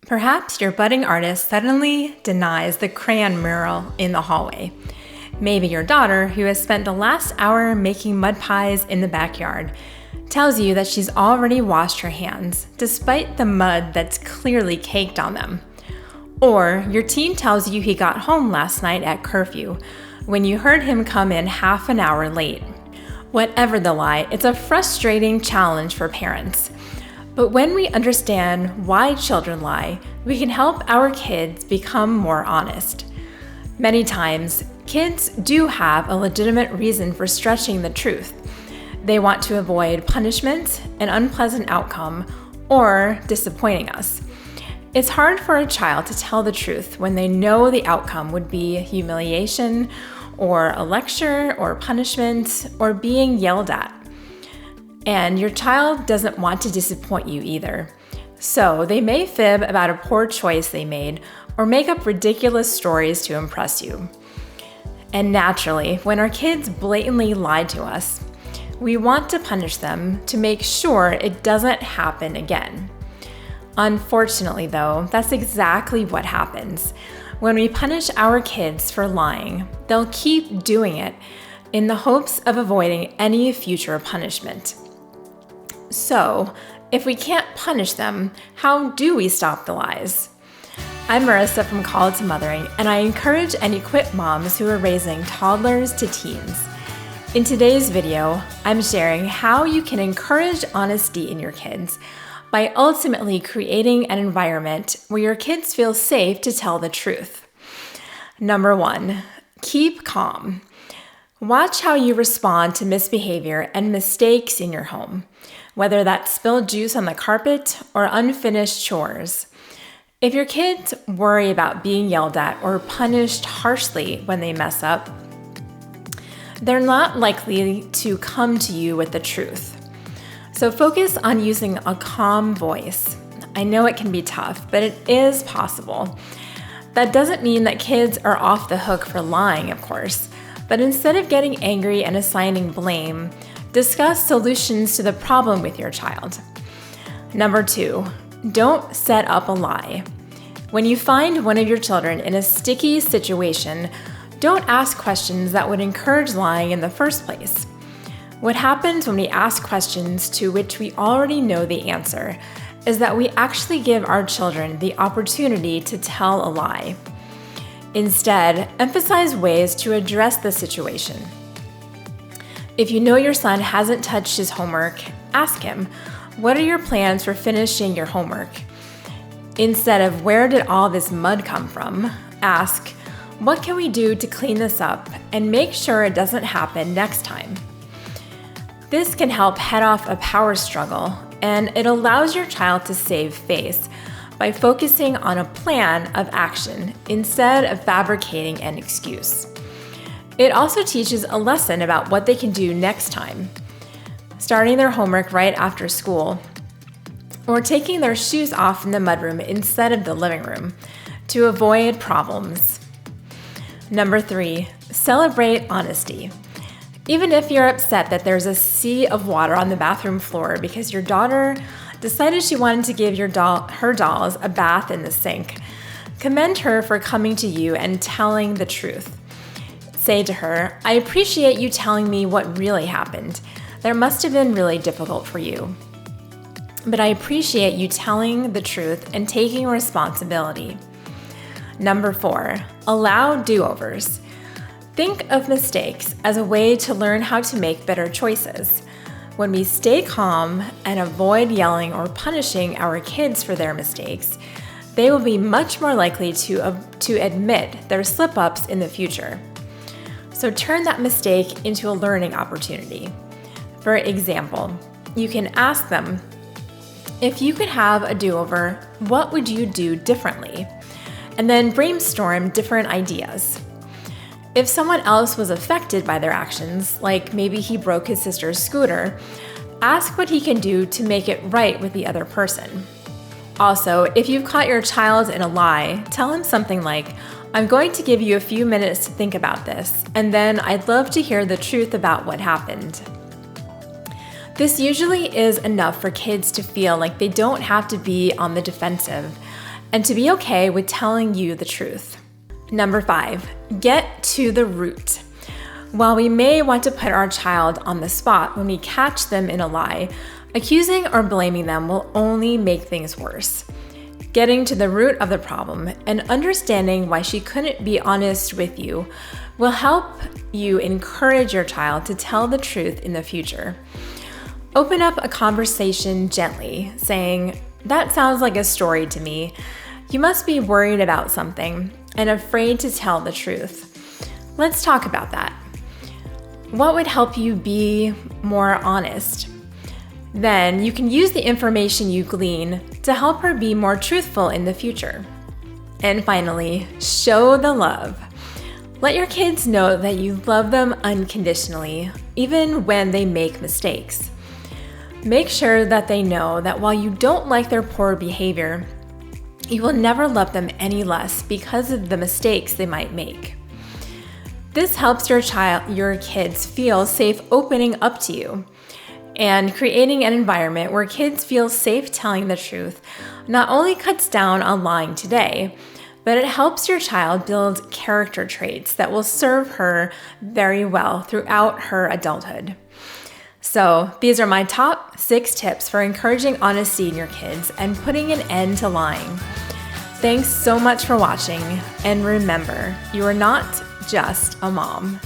Perhaps your budding artist suddenly denies the crayon mural in the hallway. Maybe your daughter, who has spent the last hour making mud pies in the backyard, tells you that she's already washed her hands, despite the mud that's clearly caked on them. Or your teen tells you he got home last night at curfew, when you heard him come in half an hour late. Whatever the lie, it's a frustrating challenge for parents. But when we understand why children lie, we can help our kids become more honest. Many times, kids do have a legitimate reason for stretching the truth. They want to avoid punishment, an unpleasant outcome, or disappointing us. It's hard for a child to tell the truth when they know the outcome would be humiliation, or a lecture, or punishment, or being yelled at. And your child doesn't want to disappoint you either. So they may fib about a poor choice they made or make up ridiculous stories to impress you. And naturally, when our kids blatantly lie to us, we want to punish them to make sure it doesn't happen again. Unfortunately, though, that's exactly what happens. When we punish our kids for lying, they'll keep doing it in the hopes of avoiding any future punishment. So, if we can't punish them, how do we stop the lies? I'm Marisa from Call to Mothering, and I encourage and equip moms who are raising toddlers to teens. In today's video, I'm sharing how you can encourage honesty in your kids by ultimately creating an environment where your kids feel safe to tell the truth. Number 1, keep calm. Watch how you respond to misbehavior and mistakes in your home, whether that's spilled juice on the carpet or unfinished chores. If your kids worry about being yelled at or punished harshly when they mess up, they're not likely to come to you with the truth. So focus on using a calm voice. I know it can be tough, but it is possible. That doesn't mean that kids are off the hook for lying, of course, but instead of getting angry and assigning blame, discuss solutions to the problem with your child. Number 2, don't set up a lie. When you find one of your children in a sticky situation, don't ask questions that would encourage lying in the first place. What happens when we ask questions to which we already know the answer is that we actually give our children the opportunity to tell a lie. Instead, emphasize ways to address the situation. If you know your son hasn't touched his homework, ask him, what are your plans for finishing your homework? Instead of, where did all this mud come from? Ask, what can we do to clean this up and make sure it doesn't happen next time? This can help head off a power struggle, and it allows your child to save face by focusing on a plan of action instead of fabricating an excuse. It also teaches a lesson about what they can do next time, starting their homework right after school, or taking their shoes off in the mudroom instead of the living room to avoid problems. Number 3, celebrate honesty. Even if you're upset that there's a sea of water on the bathroom floor because your daughter decided she wanted to give her dolls a bath in the sink, commend her for coming to you and telling the truth. Say to her, I appreciate you telling me what really happened. That must have been really difficult for you. But I appreciate you telling the truth and taking responsibility. Number 4, allow do-overs. Think of mistakes as a way to learn how to make better choices. When we stay calm and avoid yelling or punishing our kids for their mistakes, they will be much more likely to admit their slip-ups in the future. So turn that mistake into a learning opportunity. For example, you can ask them, if you could have a do-over, what would you do differently? And then brainstorm different ideas. If someone else was affected by their actions, like maybe he broke his sister's scooter, ask what he can do to make it right with the other person. Also, if you've caught your child in a lie, tell him something like, I'm going to give you a few minutes to think about this, and then I'd love to hear the truth about what happened. This usually is enough for kids to feel like they don't have to be on the defensive and to be okay with telling you the truth. Number 5, get to the root. While we may want to put our child on the spot when we catch them in a lie, accusing or blaming them will only make things worse. Getting to the root of the problem and understanding why she couldn't be honest with you will help you encourage your child to tell the truth in the future. Open up a conversation gently, saying, "That sounds like a story to me. You must be worried about something and afraid to tell the truth. Let's talk about that. What would help you be more honest?" Then you can use the information you glean to help her be more truthful in the future. And finally, show the love. Let your kids know that you love them unconditionally, even when they make mistakes. Make sure that they know that while you don't like their poor behavior, you will never love them any less because of the mistakes they might make. This helps your kids feel safe opening up to you. And creating an environment where kids feel safe telling the truth not only cuts down on lying today, but it helps your child build character traits that will serve her very well throughout her adulthood. So these are my top 6 tips for encouraging honesty in your kids and putting an end to lying. Thanks so much for watching, and remember, you are not just a mom.